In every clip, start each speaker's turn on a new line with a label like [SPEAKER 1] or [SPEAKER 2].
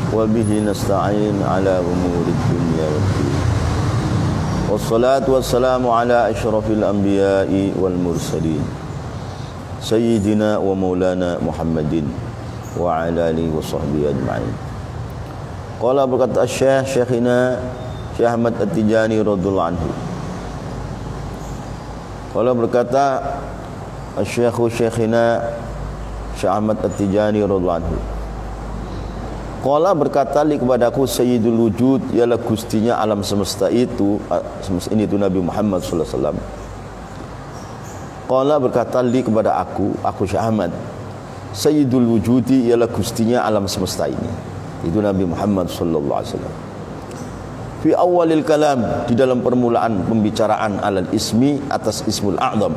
[SPEAKER 1] وبه نستعين على أمور الدنيا والدين والصلاة والسلام على أشرف الأنبياء والمرسلين سيدنا ومولانا محمد وعلى آله وصحبه أجمعين. Qala berkata Syekhina Syekh Ahmad At-Tijani radhiyallahu anhu. Qala berkata Syekhina Syekh Ahmad At-Tijani radhiyallahu anhu. Qala berkata li kepadaku Sayyidul Wujud, ialah gustinya alam semesta itu, semesta ini itu Nabi Muhammad sallallahu alaihi wasallam. Qala berkata li kepada aku Syekh Ahmad, Sayyidul Wujudi ialah gustinya alam semesta ini, itu Nabi Muhammad sallallahu alaihi wasallam. Fi awalil kalam, di dalam permulaan pembicaraan alal ismi, atas ismul a'zam.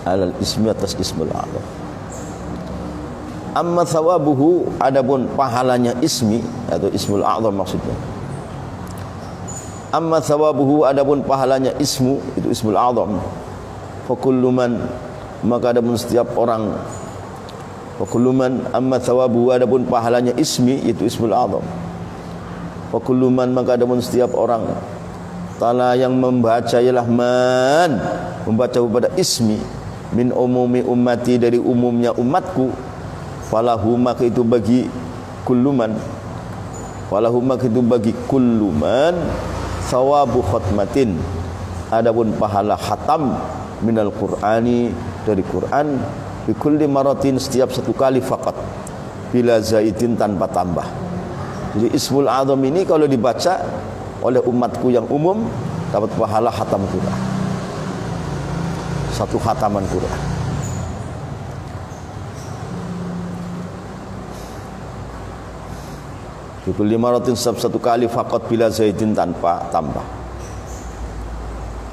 [SPEAKER 1] Alal ismi, atas ismul a'zam. Amma thawabuhu, adapun pahalanya ismi atau ismul a'zam maksudnya. Amma thawabuhu, adapun pahalanya ismu, itu ismul a'zam. Fa kullu man, maka adapun setiap orang, wa kullu man, amma thawabu, adapun pahalanya ismi, itu ismul a'zam. Wa kullu man, maka adapun setiap orang, tala yang membaca, ialah man, membaca pada ismi, min umumi ummati, dari umumnya umatku, falahu, maka itu bagi kullu man, falahu, maka itu bagi kullu man, thawabu khatmatin, adapun pahala khatam, minal qur'ani, dari Quran, bi kulli maratin, setiap satu kali faqat, bila zaidin, tanpa tambah. Jadi ismul a'zam ini kalau dibaca oleh umatku yang umum dapat pahala khatam Quran, satu khataman Quran. Bi kulli maratin, setiap satu kali faqat, bila zaidin, tanpa tambah.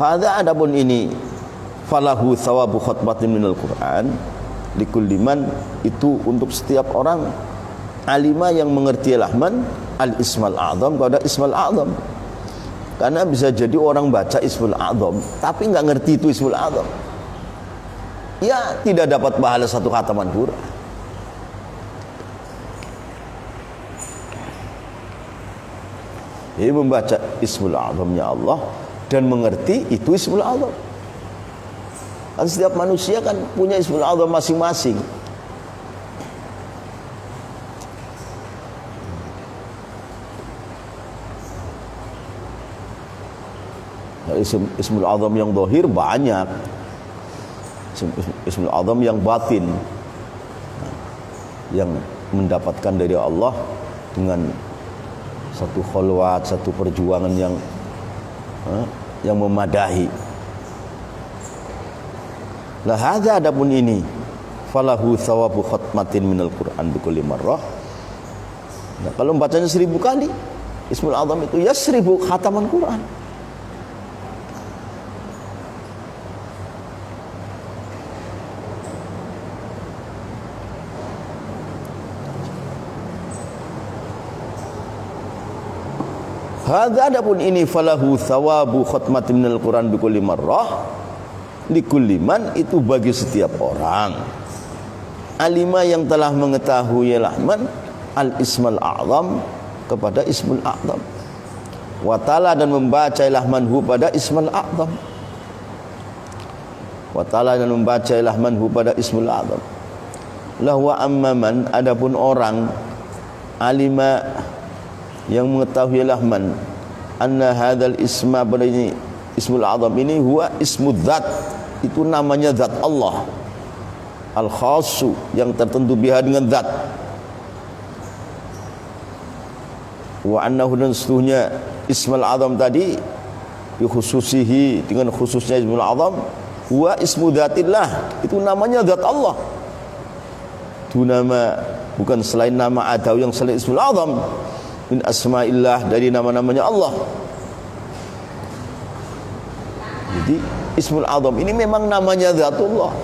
[SPEAKER 1] Hadza, adapun ini, falahu thawabu khatmatin minal Quran, likulli man, itu untuk setiap orang alima yang mengerti man al ismal a'zam, kalau ada ismal a'zam. Karena bisa jadi orang baca ismul a'zam tapi enggak ngerti itu ismul a'zam, ya tidak dapat pahala satu khataman Quran. Jadi membaca ismul a'zamnya Allah dan mengerti itu ismul a'zam. Kan setiap manusia kan punya ismul a'zam masing-masing. Ismul a'zam yang zahir banyak, ismul a'zam yang batin, yang mendapatkan dari Allah dengan satu khalwat, satu perjuangan yang memadahi. Lah hadza, adapun ini, falahu thawabu khatmatin minal Quran bi kulli marrah. Nah, kalau bacanya 1000 kali ismul a'zam itu, ya 1000 khataman Quran. Hadza, adapun ini, falahu thawabu khatmatin minal Quran bi kulli marrah, likulli man, itu bagi setiap orang alima yang telah mengetahui man al ismal a'zam, kepada ismul a'zam, wa ta'ala, dan membaca manhu pada ismul a'zam, wa ta'ala, dan membaca manhu pada ismul a'zam. Lahu amma man, adapun orang alima yang mengetahui man anna hadzal isma, pada ini ismul a'zam ini, huwa ismud dzat, itu namanya zat Allah, al-khassu, yang tertentu biha, dengan zat. Wa annahu, dan setuhnya ismul a'zam tadi, bi khususihi, dengan khususnya ismul a'zam, huwa ismu dzatillah, itu namanya zat Allah. Itu nama, bukan selain nama atau yang selain ismul a'zam, min asma'illah, dari nama-namanya Allah. Jadi ismul a'zam ini memang namanya zatullah.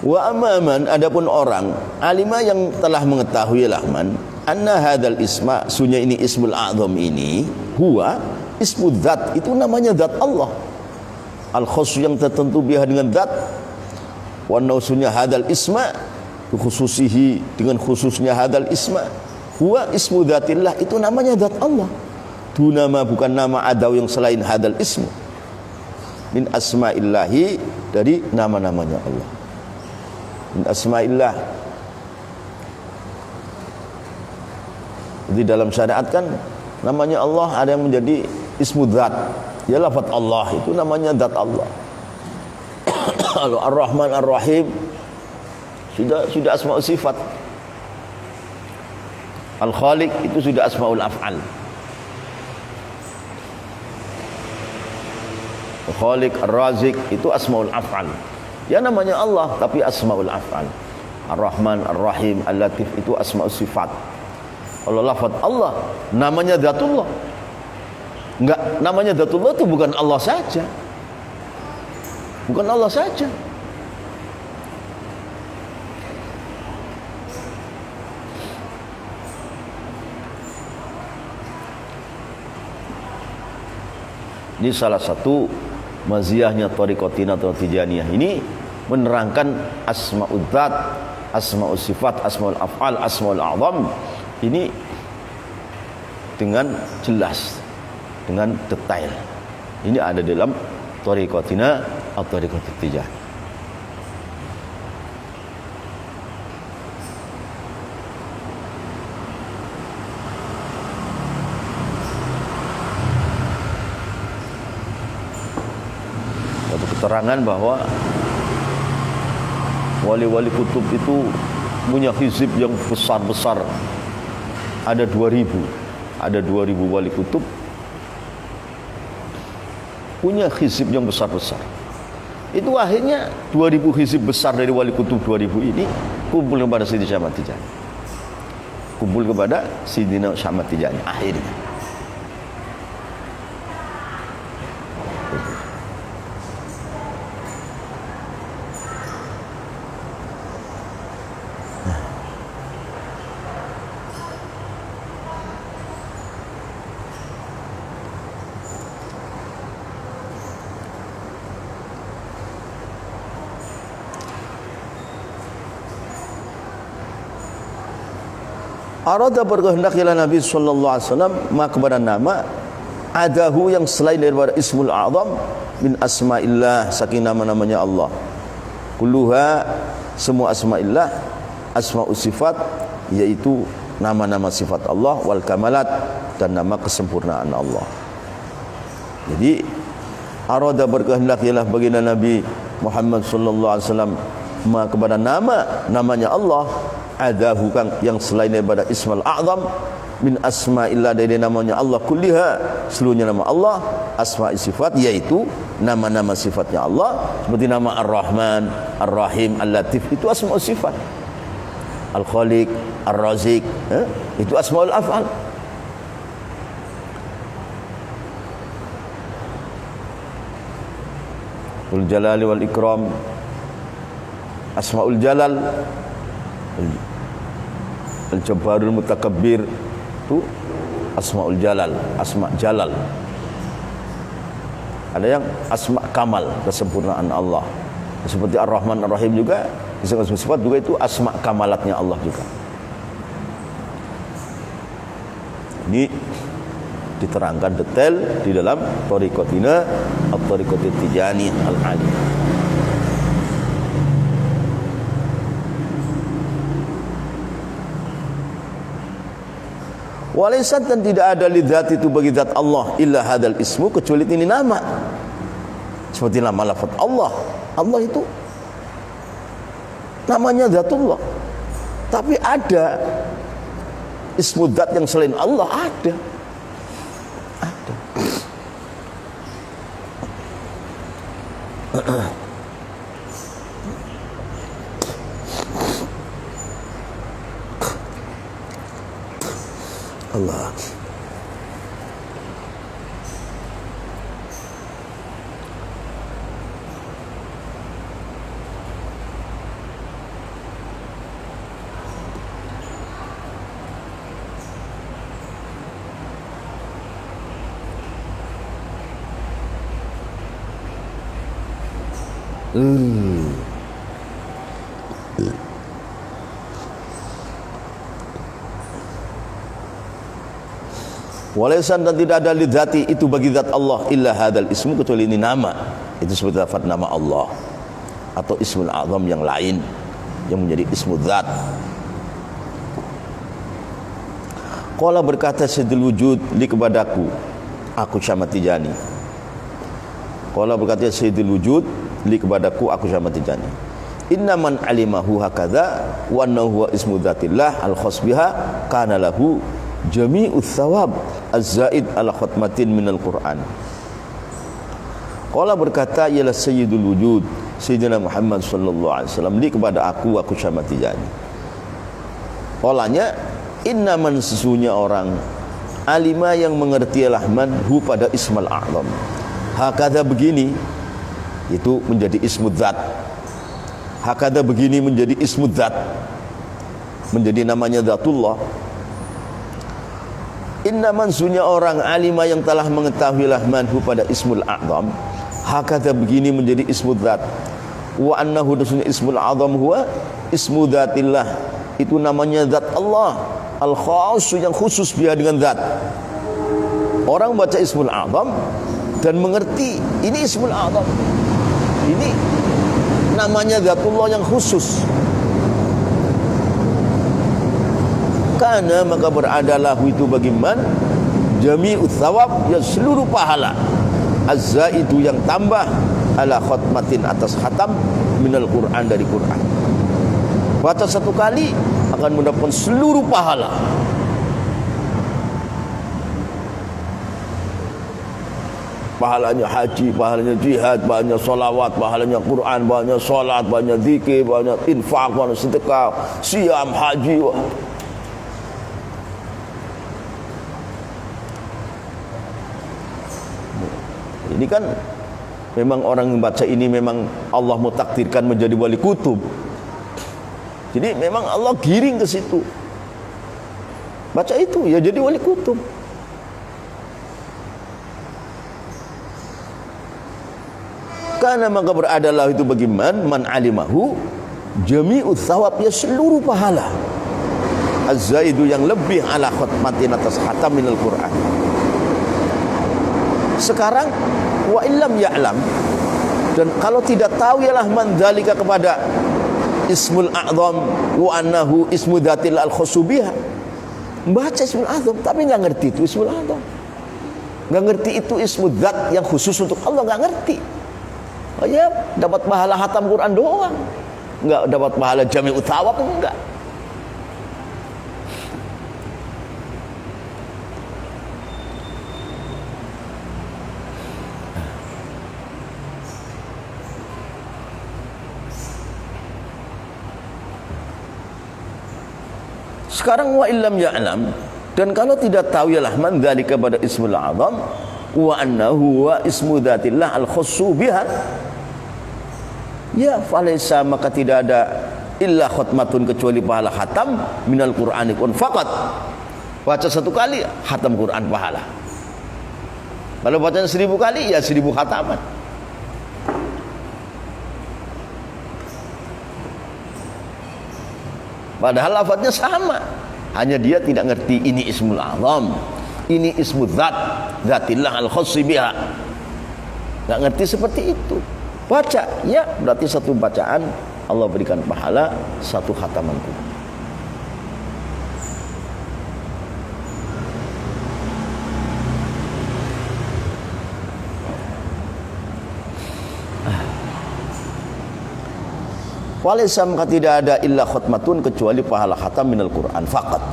[SPEAKER 1] Wa amaman, adapun orang alima yang telah mengetahui lahman anna hadzal isma, sunya ini ismul a'zam ini huwa ismu dzat, itu namanya zat Allah. Al khusus yang tertentu biha dengan zat. Wa nausunya hadzal isma khususihi, dengan khususnya hadzal isma huwa ismu dzatillah, itu namanya zat Allah. Itu nama, bukan nama adaw yang selain hadzal ismu. Min asma'illahi, dari nama-namanya Allah. Min asma'illah. Jadi dalam syariat kan namanya Allah ada yang menjadi ismu dzat. Ya lafaz Allah itu namanya zat Allah. Kalau Ar-Rahman Ar-Rahim sudah asmaul sifat. Al-Khaliq itu sudah asmaul af'al. Al-Khaliq, Ar-Razik itu asmaul af'al. Ya namanya Allah tapi asmaul af'al. Ar-Rahman, Ar-Rahim, Al-Latif itu asmaul sifat. Kalau lafaz Allah namanya Dzatullah. Enggak, namanya Dzatullah itu bukan Allah saja. Bukan Allah saja. Ini salah satu maziyahnya thariqatina atau tijaniyah ini, menerangkan asma'ul dzat, asma'ul sifat, asma'ul af'al, asma'ul a'zam ini dengan jelas, dengan detail. Ini ada dalam thariqatina atau thariqatul tijaniyah. Keterangan bahwa wali-wali kutub itu punya hizib yang besar-besar. Ada 2000 wali kutub punya hizib yang besar-besar. Itu akhirnya 2000 hizib besar dari wali kutub 2000 ini kumpul kepada Sayyidina Ahmad Tijani. Kumpul kepada Sayyidina Ahmad Tijani akhirnya. Arada berkehendak ila Nabi sallallahu alaihi wasallam ma kepada nama adahu yang selain daripada ismul a'zam min asma'illah, saking nama-namanya Allah. Kulluha, semua asma'illah, asma'us sifat, yaitu nama-nama sifat Allah, wal kamalat, dan nama kesempurnaan Allah. Jadi arada berkehendak ialah baginda Nabi Muhammad sallallahu alaihi wasallam ma kepada namanya Allah, adahu kang yang selain daripada ismul a'zam min asma'illah, dari namanya Allah, kulliha, seluruhnya nama Allah, asma'i sifat, yaitu nama-nama sifatnya Allah, seperti nama Ar-Rahman, Ar-Rahim, Al-Latif, itu asma'ul sifat. Al-Khaliq, Ar-Razik, itu asma'ul af'al. Ul Jalali wal Ikram, asma'ul Jalal, Al-Jabbarul Mutakabbir, itu asma'ul Jalal, asma' Jalal. Ada yang asma' kamal, kesempurnaan Allah. Seperti Ar-Rahman Ar-Rahim juga, disebut sifat juga, itu asma' kamalatnya Allah juga. Ini diterangkan detail di dalam thariqatina at-thariqatul Tijani al-Aliyah. Walaisat, dan tidak ada lidzat itu bagi zat Allah illa hadzal ismu, kecuali ini nama. Seperti nama lafaz Allah. Allah itu namanya Dzatullah. Tapi ada ismu dzat yang selain Allah, ada. Ada. Allah. Walaisan dan tidak ada lidzati itu bagi zat Allah illa hadzal ismu kecuali ini nama. Itu seperti lafaz nama Allah atau ismul azam yang lain yang menjadi ismu zat. Qala berkata Sayyidul Wujud li kepadaku aku Syamad Tijani. Qala berkata Sayyidul Wujud li kepadaku aku Syamad Tijani. Inna man alimahu hakadha wa annahu huwa ismu dzatillah al-khas biha kana lahu jami'us thawab az-zaid ala khatmatin minal Qur'an. Qala berkata ialah Sayyidul Wujud Sayyidina Muhammad sallallahu alaihi wasallam li kepada aku Syamad Tijani. Qalanya inna man sesungguhnya orang alima yang mengerti lahman hu pada ismal a'zam. Hakadha begini itu menjadi ismu dzat. Hakadha begini menjadi ismu dzat. Menjadi namanya Dzatullah. Inna mansunya orang alima yang telah mengetahui lahmanhu pada ismul a'zam. Hakadha begini menjadi ismu dzat. Wa annahu dasuna ismul a'zam huwa ismu dzatillah. Itu namanya zat Allah al-khass yang khusus dia dengan zat. Orang baca ismul a'zam dan mengerti ini ismul a'zam. Ini namanya Zatullah yang khusus. Karena maka beradalah itu bagi man jami'ut thawab ya seluruh pahala az-zaidu yang tambah ala khatmatin atas khatam minal Qur'an dari Qur'an. Baca satu kali akan mendapatkan seluruh pahala. Pahalanya haji, pahalanya jihad, pahalanya solawat, pahalanya Quran, pahalanya solat, pahalanya zikir, pahalanya infak, pahalanya sedekah, siam, haji. Ini kan memang orang yang baca ini memang Allah mutakdirkan menjadi wali kutub. Jadi memang Allah giring ke situ. Baca itu ya jadi wali kutub. Karena maka beradalah itu bagi man alimahu jami'ut thawab ya seluruh pahala az-zaidu yang lebih ala khatmatin atas khatam minal Qur'an. Sekarang wa illam ya'lam dan kalau tidak tahu ialah man dzalika kepada ismul a'zam wa annahu ismu dzatil al-khusubiyah. Baca ismul a'zam tapi enggak ngerti itu ismul a'zam. Enggak ngerti itu ismu dzat yang khusus untuk Allah, enggak ngerti. Oh ya, dapat pahala khatam Quran doang. Enggak dapat pahala jami'ut thawab enggak. Sekarang wa illam ya'lam dan kalau tidak tahu ialah man dzalika pada ismul a'zam wa annahu wa ismu dzatillah al-khussu biha ya falaysa maka tidak ada illa khatmatun kecuali pahala khatam minal Qur'ani kun faqat. Baca satu kali khatam Quran pahala. Kalau bacanya 1000 kali ya 1000 khataman. Padahal lafadznya sama, hanya dia tidak ngerti ini ismul azam, ini ismu dzat, dzatillah al-khassi biha. Enggak ngerti seperti itu. Baca, ya berarti satu bacaan Allah berikan pahala satu khataman Quran. Walaysa maka tidak ada illa khatmatun kecuali pahala khatam minal Quran faqat.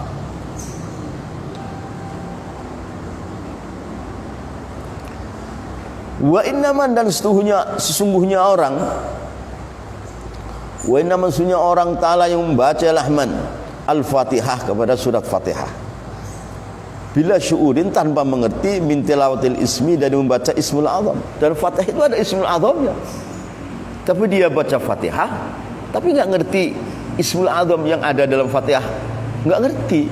[SPEAKER 1] Wa innaman dan sesungguhnya orang wa innaman sesungguhnya orang ta'ala yang membaca lahman al-Fatihah kepada surat Fatihah bila syu'urin tanpa mengerti min tilawatil ismi dan membaca ismul azam. Dan Fatihah itu ada ismul azamnya. Tapi dia baca Fatihah tapi enggak ngerti ismul azam yang ada dalam Fatihah. Enggak ngerti.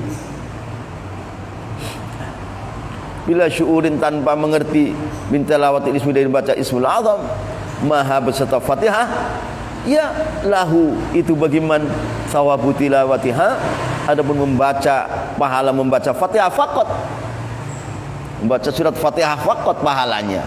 [SPEAKER 1] Bila syu'urin tanpa mengerti min tilawatil ismi dan membaca ismul azam maha beserta Fatihah, ya lahu itu bagiman thawabu tilawatiha, adapun membaca pahala membaca Fatihah faqat, membaca surat Fatihah faqat pahalanya.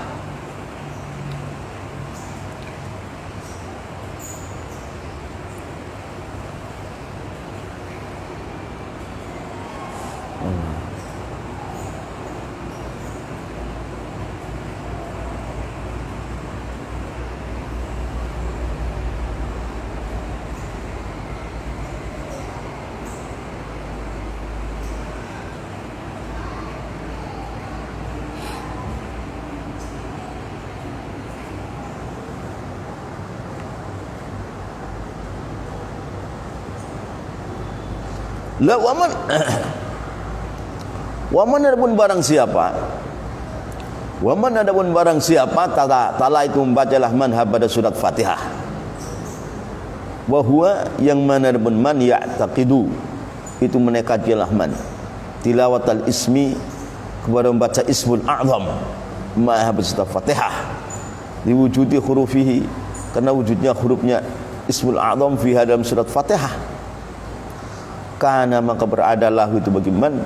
[SPEAKER 1] La waman adapun barang siapa, waman adapun barang siapa tala itu membacalah manha pada surat Fatihah, wa huwa yang mana adapun man ya'taqidu itu menekadilah man tilawatal ismi kepada membaca ismul a'zam maha beserta Fatihah diwujudi hurufihi, karena wujudnya hurufnya ismul a'zam fi dalam surat Fatihah, karena maka beradalah itu bagi man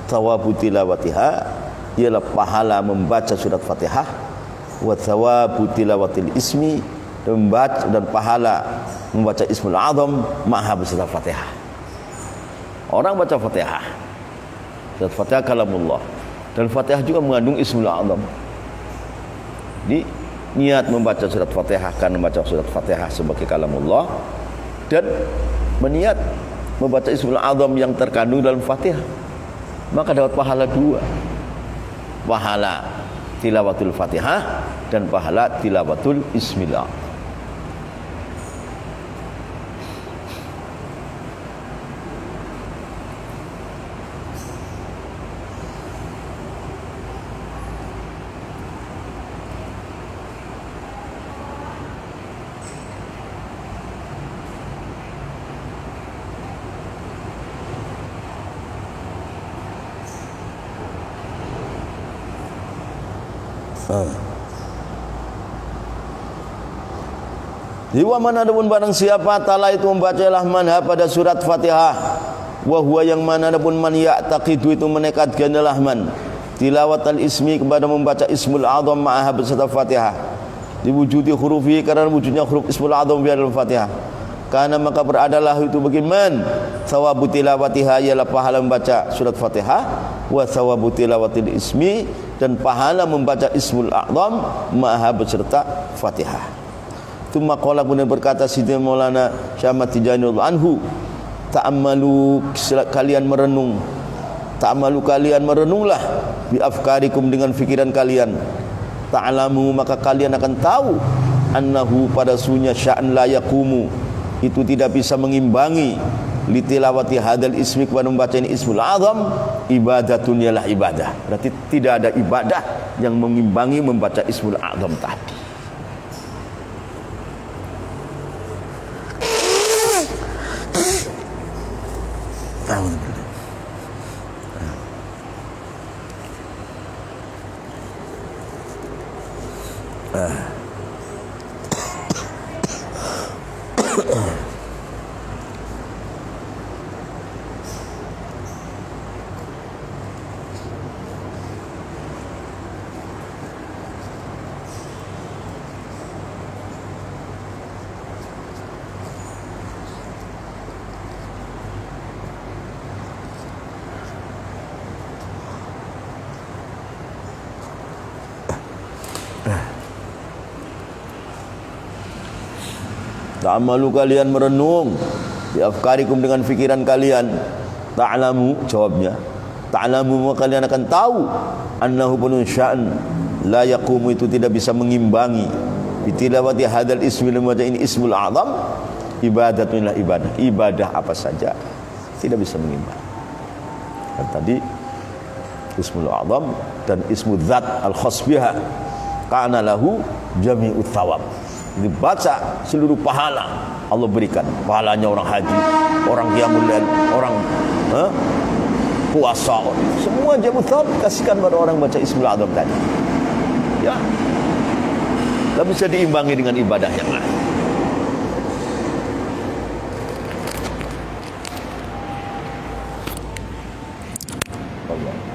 [SPEAKER 1] thawabu tilawatiha, ialah pahala membaca surat Fatihah, wa thawabu tilawatil ismi, dan pahala membaca ismul azam maha beserta Fatihah. Orang baca Fatihah, surat Fatihah kalamullah, dan Fatihah juga mengandung ismul azam. Di niat membaca surat Fatihah karena membaca surat Fatihah sebagai kalamullah, dan meniat membaca ismul azam yang terkandung dalam Fatihah, maka dapat pahala dua, pahala tilawatul Fatihah dan pahala tilawatul ismil azam. Wa man adapun barang siapa tala itu membacalah manha pada surat Fatihah, wa huwa yang mana adapun man ya'taqidu itu menekadkan adalah man tilawatal ismi kepada membaca ismul azam ma'aha beserta Fatihah diwujudi hurufi, karena wujudnya huruf ismul azam di dalam Fatihah, karena maka beradalah itu bagi man thawabu tilawatiha, ialah pahala membaca surat Fatihah, wa thawabu tilawatil ismi, dan pahala membaca ismul azam ma'aha beserta Fatihah. Tsumma qala, kemudian berkata Siti Maulana Syekh Ahmad Tijani radhiyallahu anhu, ta'ammalu kalian merenung, ta'ammalu kalian merenunglah bi afkarikum dengan fikiran kalian, ta'lamu maka kalian akan tahu annahu pada sunya sya'an la yaqumu itu tidak bisa mengimbangi litilawati hadal ismi kepada membaca ini ismul azam ibadatun, ialah ibadah. Berarti tidak ada ibadah yang mengimbangi membaca ismul azam tadi. Ta'amalu kalian merenung bi afkarikum dengan fikiran kalian, ta'lamu jawabnya, ta'lamu kalian akan tahu annahu bunun sya'an la yaqumu itu tidak bisa mengimbangi bitilawati hadal ismi lembaga ini ismul azam ibadatullah ibadah apa saja tidak bisa mengimbangi. Dan tadi ismul azam dan ismul zat al khasbihah kana lahu jami'ut thawab, dibaca seluruh pahala Allah berikan. Pahalanya orang haji, orang qiyamul lail, orang puasa, semua jami'ut thawab kasihkan pada orang baca ismul azam tadi. Ya, tak bisa diimbangi dengan ibadah yang lain. Allah.